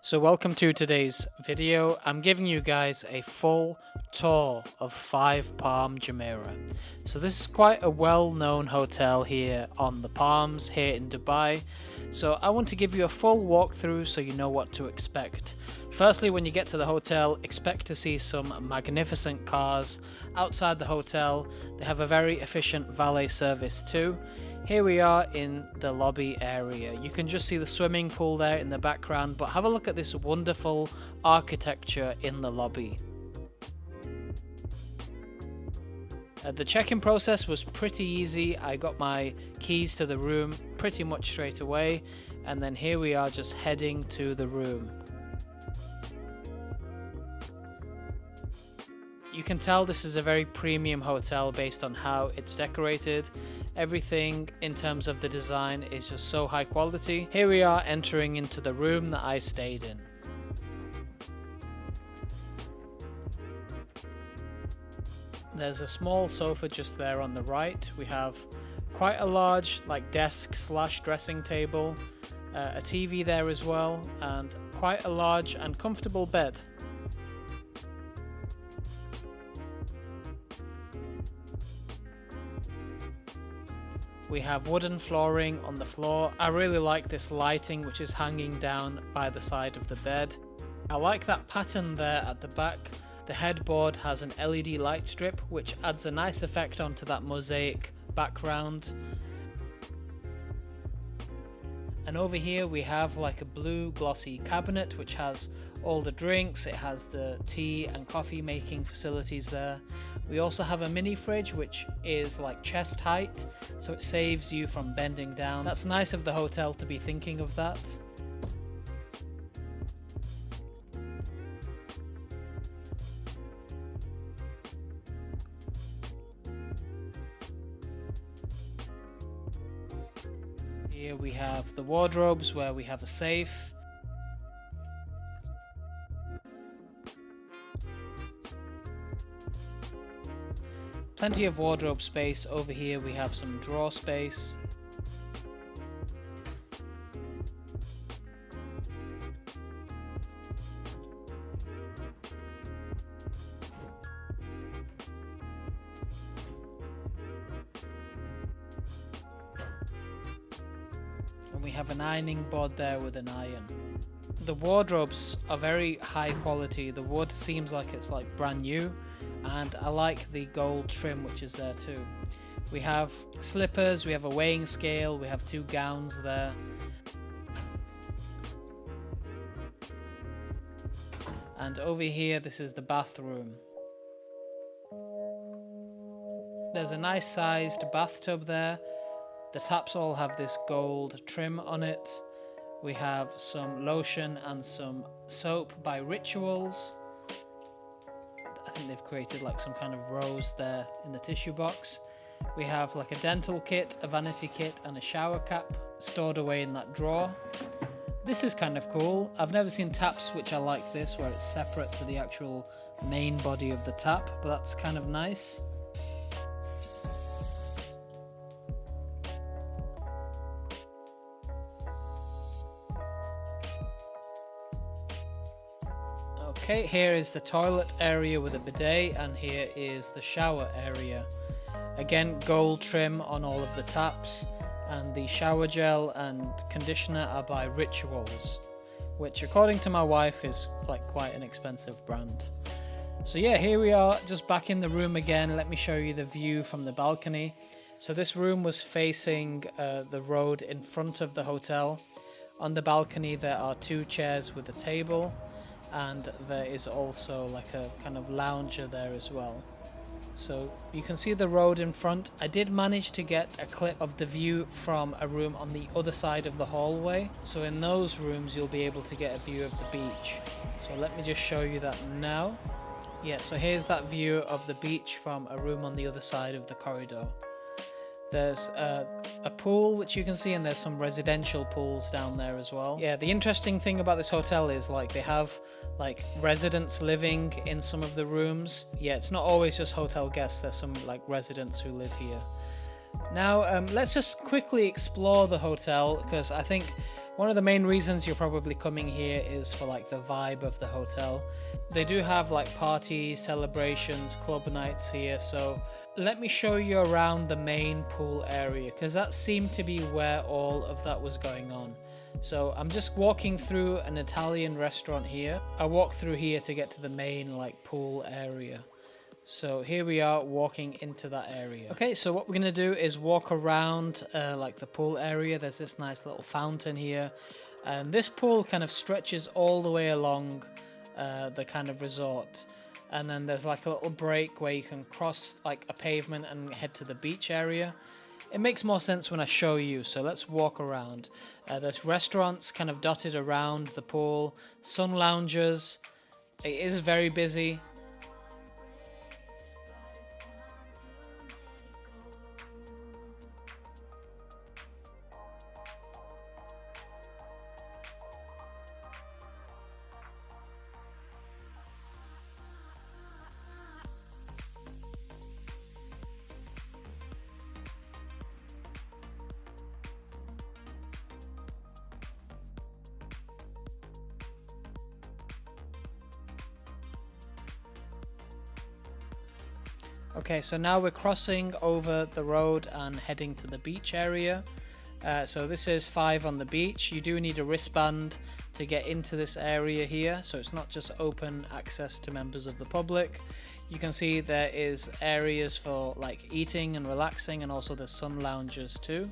So welcome to today's video. I'm giving you guys a full tour of 5 Palm Jumeirah. So this is quite a well-known hotel here on the Palms here in Dubai. So I want to give you a full walkthrough so you know what to expect. Firstly, when you get to the hotel, expect to see some magnificent cars outside the hotel. They have a very efficient valet service too. Here we are in the lobby area. You can just see the swimming pool there in the background, but have a look at this wonderful architecture in the lobby. The check-in process was pretty easy. I got my keys to the room pretty much straight away, and then here we are just heading to the room. You can tell this is a very premium hotel based on how it's decorated. Everything in terms of the design is just so high quality. Here we are entering into the room that I stayed in. There's a small sofa just there on the right. We have quite a large desk / dressing table, a TV there as well, and quite a large and comfortable bed. We have wooden flooring on the floor. I really like this lighting which is hanging down by the side of the bed. I like that pattern there at the back. The headboard has an LED light strip which adds a nice effect onto that mosaic background. And over here we have a blue glossy cabinet which has all the drinks. It has the tea and coffee making facilities there. We also have a mini fridge which is chest height, so it saves you from bending down. That's nice of the hotel to be thinking of that. Here we have the wardrobes where we have a safe. Plenty of wardrobe space. Over here we have some drawer space. And we have an ironing board there with an iron. The wardrobes are very high quality. The wood seems like it's brand new. And I like the gold trim which is there too. We have slippers, we have a weighing scale, we have 2 gowns there. And over here this is the bathroom. There's a nice sized bathtub there. The taps all have this gold trim on it. We have some lotion and some soap by Rituals. I think they've created some kind of rose there in the tissue box. We have a dental kit, a vanity kit and a shower cap stored away in that drawer. This is kind of cool. I've never seen taps which are like this, where it's separate to the actual main body of the tap, but that's kind of nice. Okay, here is the toilet area with a bidet, and here is the shower area. Again, gold trim on all of the taps, and the shower gel and conditioner are by Rituals, which according to my wife is quite an expensive brand. So yeah, here we are just back in the room again. Let me show you the view from the balcony. So this room was facing the road in front of the hotel. On the balcony there are 2 chairs with a table. And there is also a kind of lounger there as well. So you can see the road in front. I did manage to get a clip of the view from a room on the other side of the hallway. So in those rooms you'll be able to get a view of the beach. So let me just show you that now. Yeah, so here's that view of the beach from a room on the other side of the corridor. There's a pool which you can see, and there's some residential pools down there as well. Yeah, the interesting thing about this hotel is they have residents living in some of the rooms. Yeah, it's not always just hotel guests. There's some residents who live here. Now let's just quickly explore the hotel, because I think One of the main reasons you're probably coming here is for like the vibe of the hotel. They do have like parties, celebrations, club nights here, so let me show you around the main pool area, because that seemed to be where all of that was going on. So I'm just walking through an Italian restaurant here. I walked through here to get to the main like pool area. So here we are walking into that area. Okay, so what we're gonna do is walk around like the pool area. There's this nice little fountain here, and this pool kind of stretches all the way along the kind of resort. And then there's like a little break where you can cross like a pavement and head to the beach area. It makes more sense when I show you, so let's walk around. There's restaurants kind of dotted around the pool, sun loungers. It is very busy. Okay, so now we're crossing over the road and heading to the beach area. So this is 5 on the beach. You do need a wristband to get into this area here, so it's not just open access to members of the public. You can see there is areas for like eating and relaxing, and also the sun lounges too.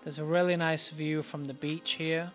There's a really nice view from the beach here.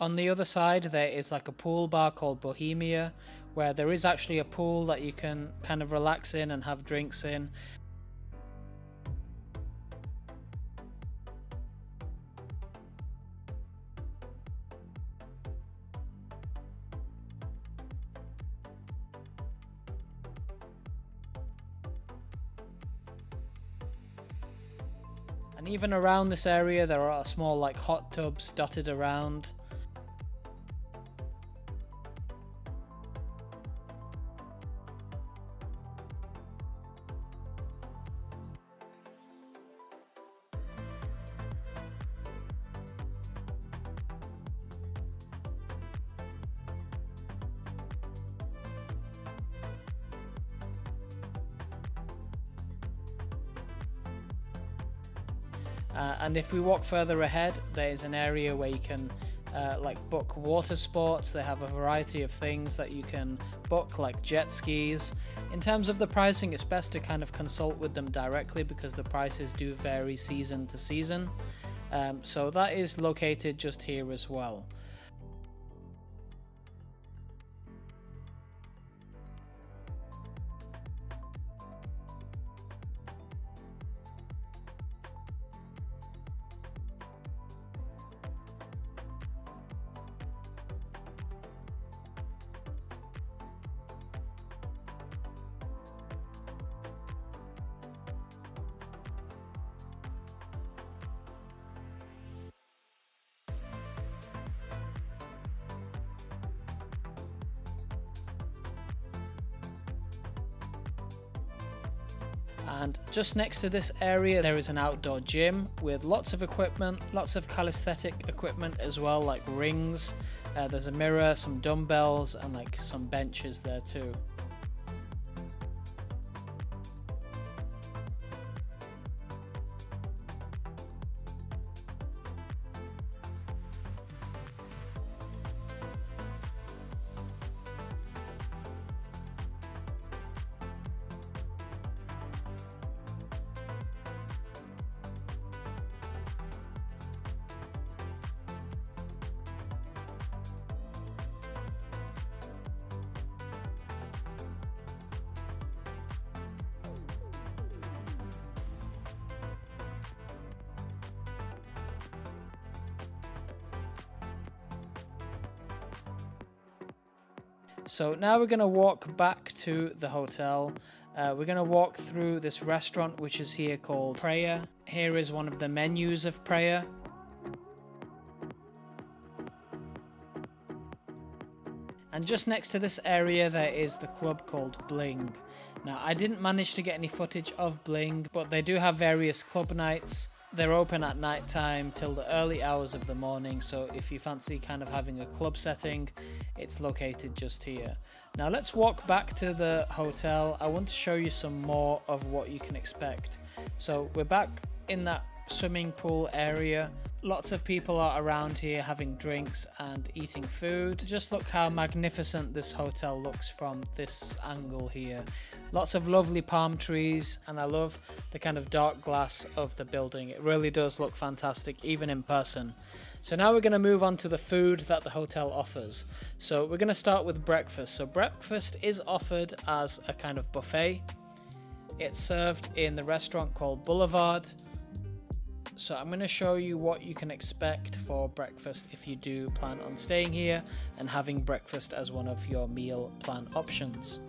On the other side there is like a pool bar called Bohemia, where there is actually a pool that you can kind of relax in and have drinks in. And even around this area there are small like hot tubs dotted around. And if we walk further ahead, there is an area where you can like book water sports. They have a variety of things that you can book, like jet skis. In terms of the pricing, it's best to kind of consult with them directly because the prices do vary season to season. So that is located just here as well. And just next to this area there is an outdoor gym with lots of equipment, lots of calisthenic equipment as well, like rings. There's a mirror, some dumbbells, and like some benches there too. So now we're going to walk back to the hotel. We're going to walk through this restaurant which is here called Prayer. Here is one of the menus of Prayer. And just next to this area there is the club called Bling. Now I didn't manage to get any footage of Bling, but they do have various club nights. They're open at night time till the early hours of the morning, so if you fancy kind of having a club setting, it's located just here. Now let's walk back to the hotel. I want to show you some more of what you can expect. So we're back in that swimming pool area. Lots of people are around here having drinks and eating food. Just look how magnificent this hotel looks from this angle here. Lots of lovely palm trees, and I love the kind of dark glass of the building. It really does look fantastic, even in person. So now we're going to move on to the food that the hotel offers. So we're going to start with breakfast. So breakfast is offered as a kind of buffet. It's served in the restaurant called Boulevard. So I'm going to show you what you can expect for breakfast if you do plan on staying here and having breakfast as one of your meal plan options.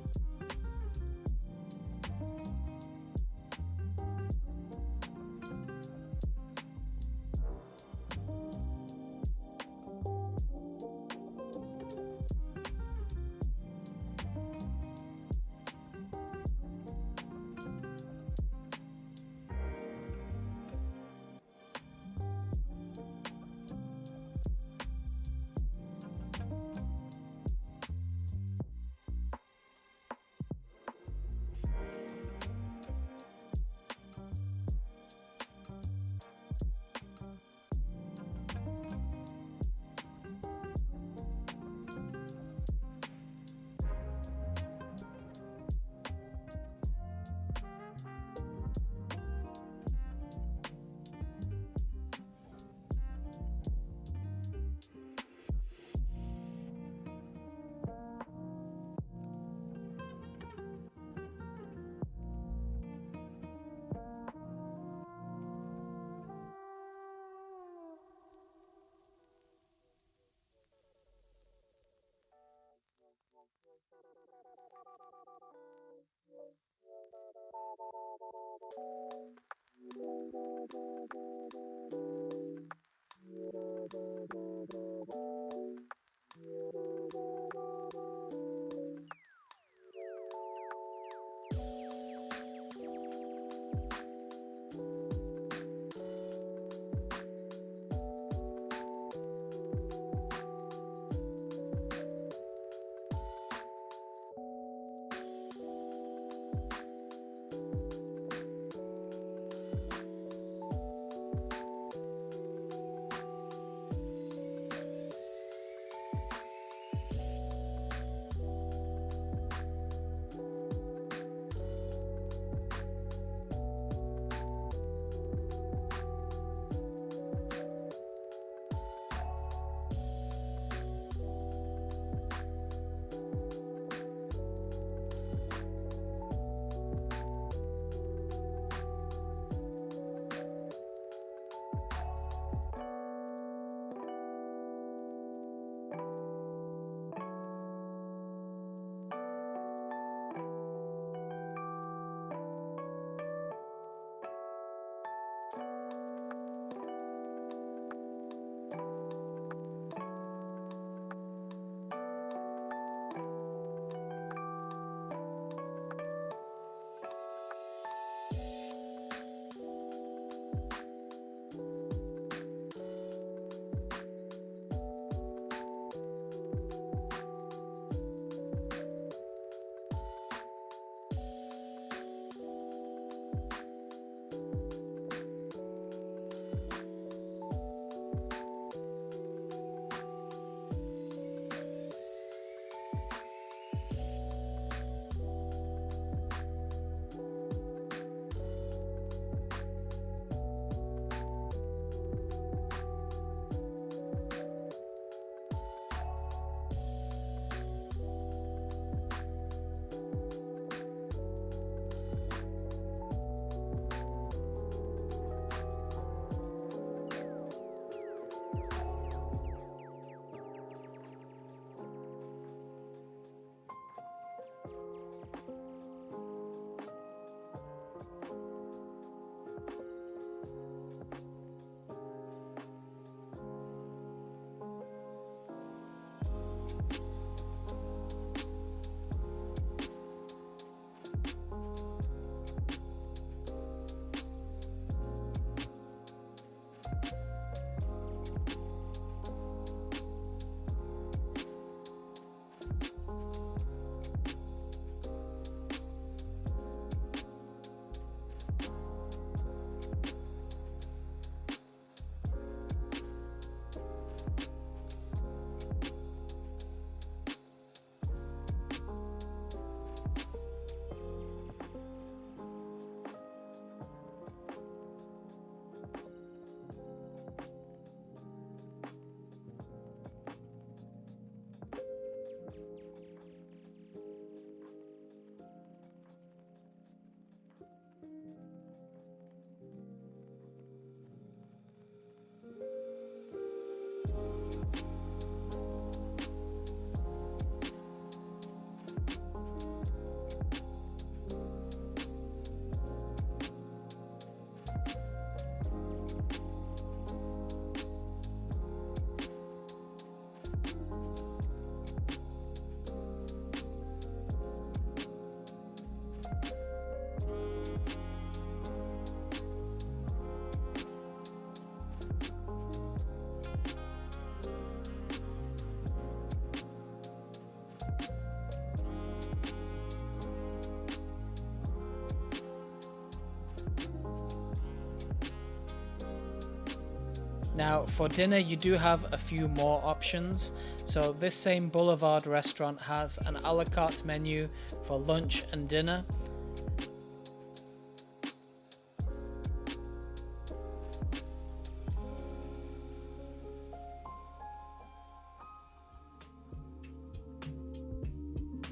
Now for dinner you do have a few more options. So this same Boulevard restaurant has an a la carte menu for lunch and dinner.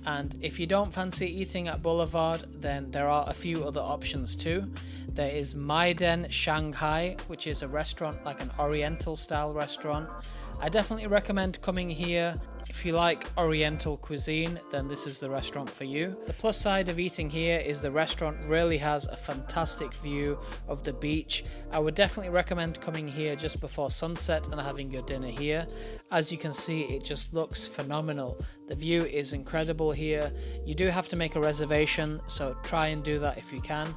And if you don't fancy eating at Boulevard, then there are a few other options too. There is Maiden Shanghai, which is a restaurant, like an Oriental style restaurant. I definitely recommend coming here. If you like Oriental cuisine, then this is the restaurant for you. The plus side of eating here is the restaurant really has a fantastic view of the beach. I would definitely recommend coming here just before sunset and having your dinner here. As you can see, it just looks phenomenal. The view is incredible here. You do have to make a reservation, so try and do that if you can.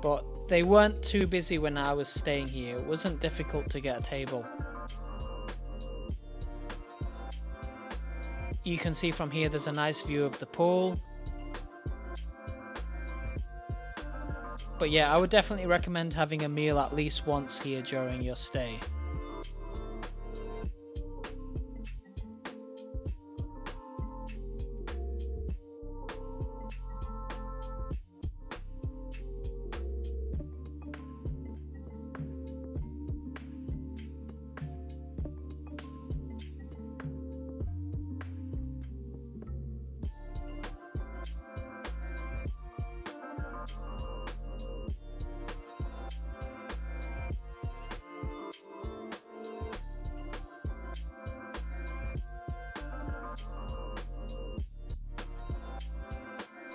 But they weren't too busy when I was staying here. It wasn't difficult to get a table. You can see from here there's a nice view of the pool. But yeah, I would definitely recommend having a meal at least once here during your stay.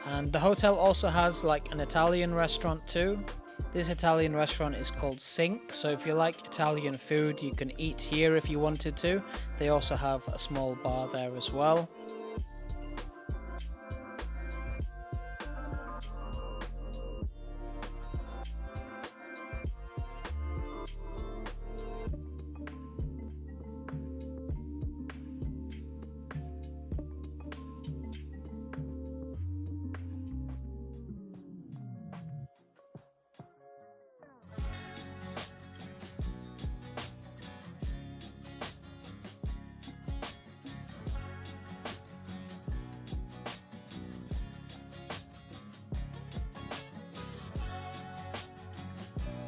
And the hotel also has like an Italian restaurant too. This Italian restaurant is called Sink, so if you like Italian food you can eat here if you wanted to. They also have a small bar there as well.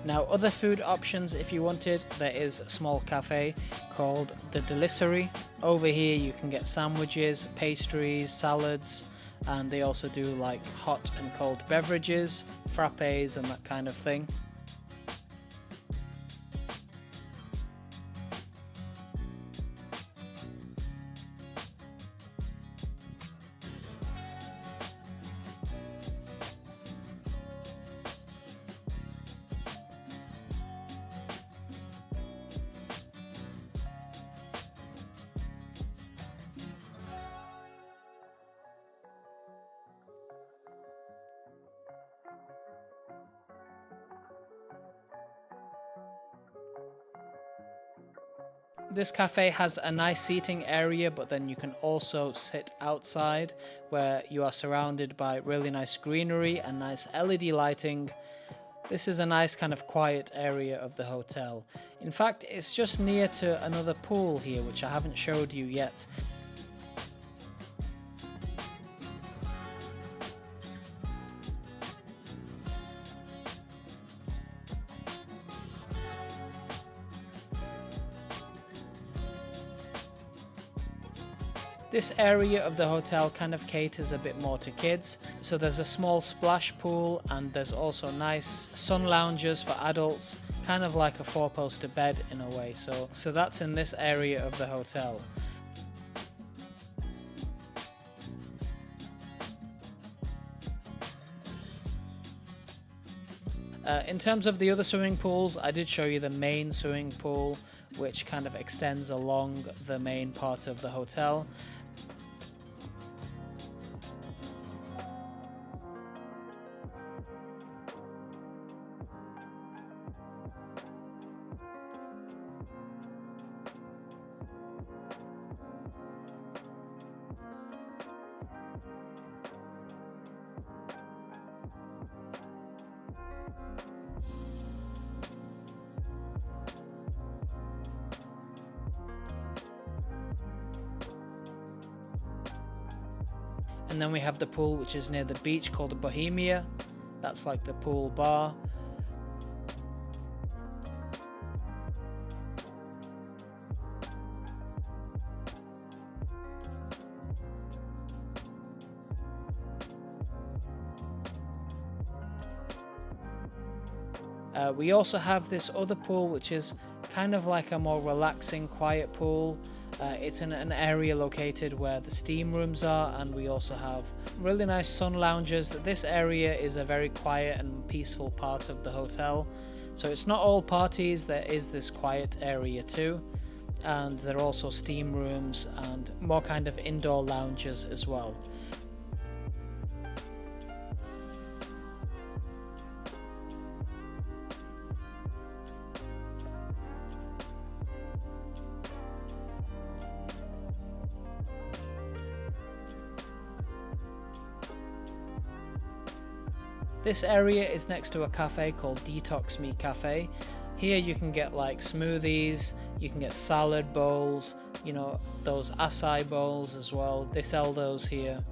Now other food options if you wanted, there is a small cafe called the Delisserie. Over here you can get sandwiches, pastries, salads, and they also do like hot and cold beverages, frappes and that kind of thing. This cafe has a nice seating area, but then you can also sit outside where you are surrounded by really nice greenery and nice LED lighting. This is a nice kind of quiet area of the hotel. In fact, it's just near to another pool here, which I haven't showed you yet. This area of the hotel kind of caters a bit more to kids, so there's a small splash pool and there's also nice sun loungers for adults, kind of like a four-poster bed in a way, so that's in this area of the hotel. In terms of the other swimming pools, I did show you the main swimming pool, which kind of extends along the main part of the hotel. And then we have the pool which is near the beach called the Bohemia. That's like the pool bar. We also have this other pool which is kind of like a more relaxing, quiet pool. It's in an area located where the steam rooms are, and we also have really nice sun lounges. This area is a very quiet and peaceful part of the hotel, so it's not all parties, there is this quiet area too, and there are also steam rooms and more kind of indoor lounges as well. This area is next to a cafe called Detox Me Cafe. Here you can get like smoothies, you can get salad bowls, you know, those acai bowls as well. They sell those here.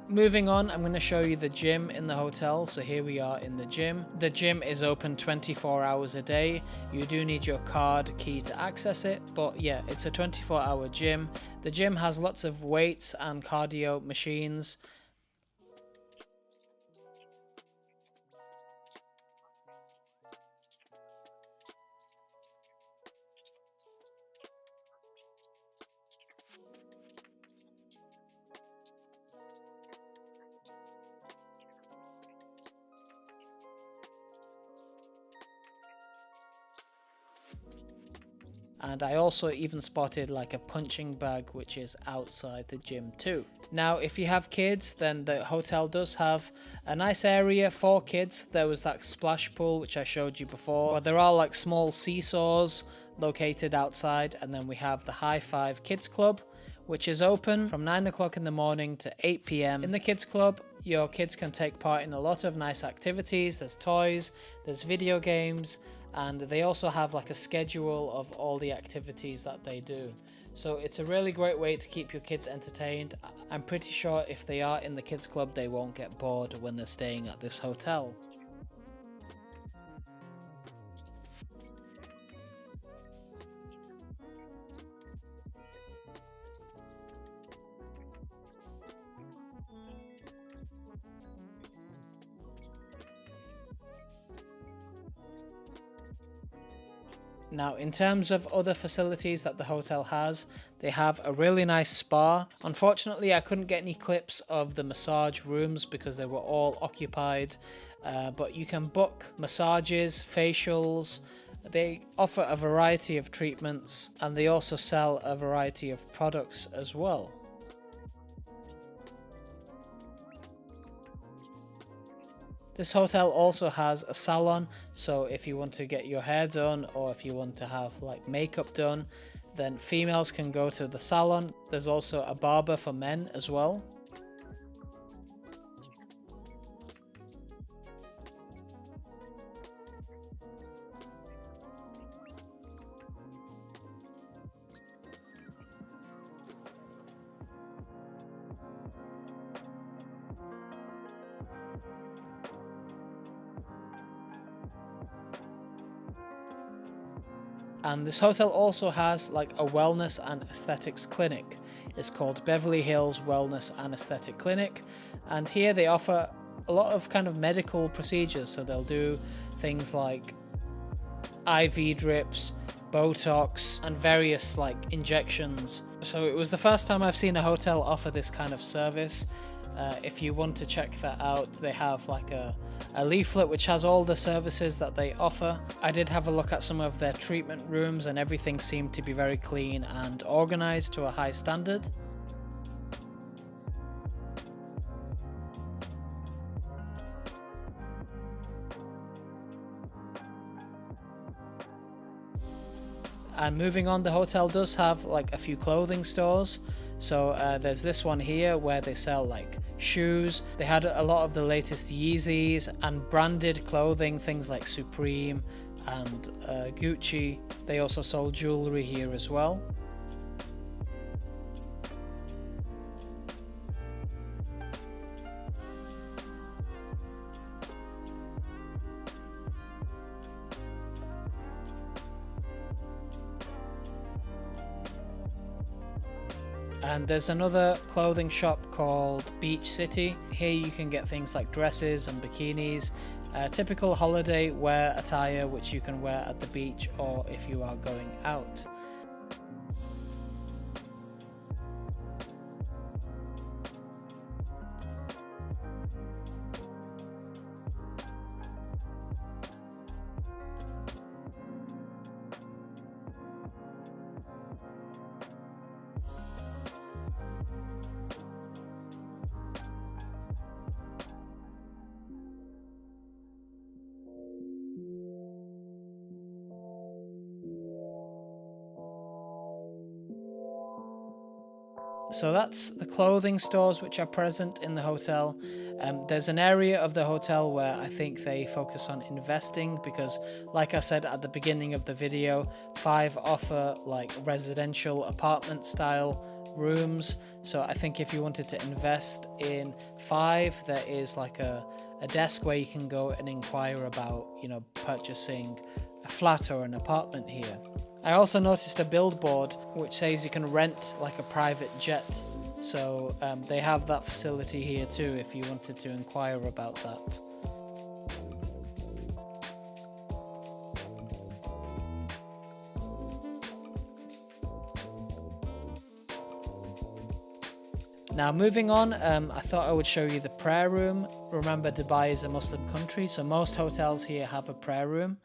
Moving on, I'm going to show you the gym in the hotel. So here we are in the gym. The gym is open 24 hours a day. You do need your card key to access it, but yeah, it's a 24-hour gym. The gym has lots of weights and cardio machines. And I also even spotted like a punching bag which is outside the gym too. Now if you have kids, then the hotel does have a nice area for kids. There was that splash pool which I showed you before, but there are like small seesaws located outside, and then we have the High Five Kids Club, which is open from 9 o'clock in the morning to 8 p.m. In the kids club, your kids can take part in a lot of nice activities. There's toys, there's video games, and they also have like a schedule of all the activities that they do. So it's a really great way to keep your kids entertained. I'm pretty sure if they are in the kids club, they won't get bored when they're staying at this hotel. Now, in terms of other facilities that the hotel has, they have a really nice spa. Unfortunately, I couldn't get any clips of the massage rooms because they were all occupied, but you can book massages, facials. They offer a variety of treatments, and they also sell a variety of products as well. This hotel also has a salon, so if you want to get your hair done or if you want to have like makeup done, then females can go to the salon. There's also a barber for men as well. And this hotel also has like a wellness and aesthetics clinic. It's called Beverly Hills Wellness and Aesthetic Clinic, and here they offer a lot of kind of medical procedures. So they'll do things like IV drips, Botox, and various like injections. So it was the first time I've seen a hotel offer this kind of service. If you want to check that out, they have like a leaflet which has all the services that they offer. I did have a look at some of their treatment rooms, and everything seemed to be very clean and organized to a high standard. And moving on, the hotel does have like a few clothing stores. So there's this one here where they sell like shoes. They had a lot of the latest Yeezys and branded clothing, things like Supreme and Gucci. They also sold jewellery here as well. And there's another clothing shop called Beach City. Here you can get things like dresses and bikinis, typical holiday wear attire which you can wear at the beach or if you are going out. So that's the clothing stores which are present in the hotel. There's an area of the hotel where I think they focus on investing because, like I said at the beginning of the video, 5 offer like residential apartment style rooms. So I think if you wanted to invest in 5, there is like a desk where you can go and inquire about, purchasing a flat or an apartment here. I also noticed a billboard which says you can rent like a private jet, so they have that facility here too if you wanted to inquire about that. Now moving on, I thought I would show you the prayer room. Remember, Dubai is a Muslim country, so most hotels here have a prayer room.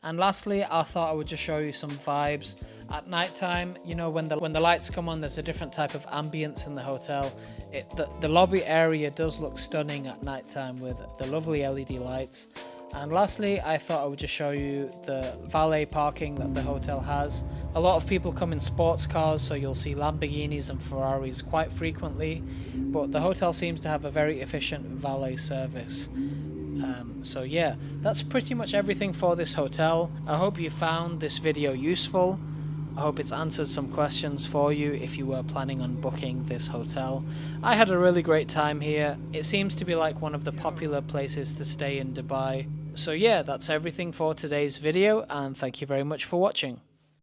And lastly, I thought I would just show you some vibes at night time. When the lights come on, there's a different type of ambience in the hotel. The lobby area does look stunning at night time with the lovely LED lights. And lastly, I thought I would just show you the valet parking that the hotel has. A lot of people come in sports cars, so you'll see Lamborghinis and Ferraris quite frequently, but the hotel seems to have a very efficient valet service. So yeah, that's pretty much everything for this hotel. I hope you found this video useful. I hope it's answered some questions for you if you were planning on booking this hotel. I had a really great time here. It seems to be like one of the popular places to stay in Dubai. So yeah, that's everything for today's video, and thank you very much for watching.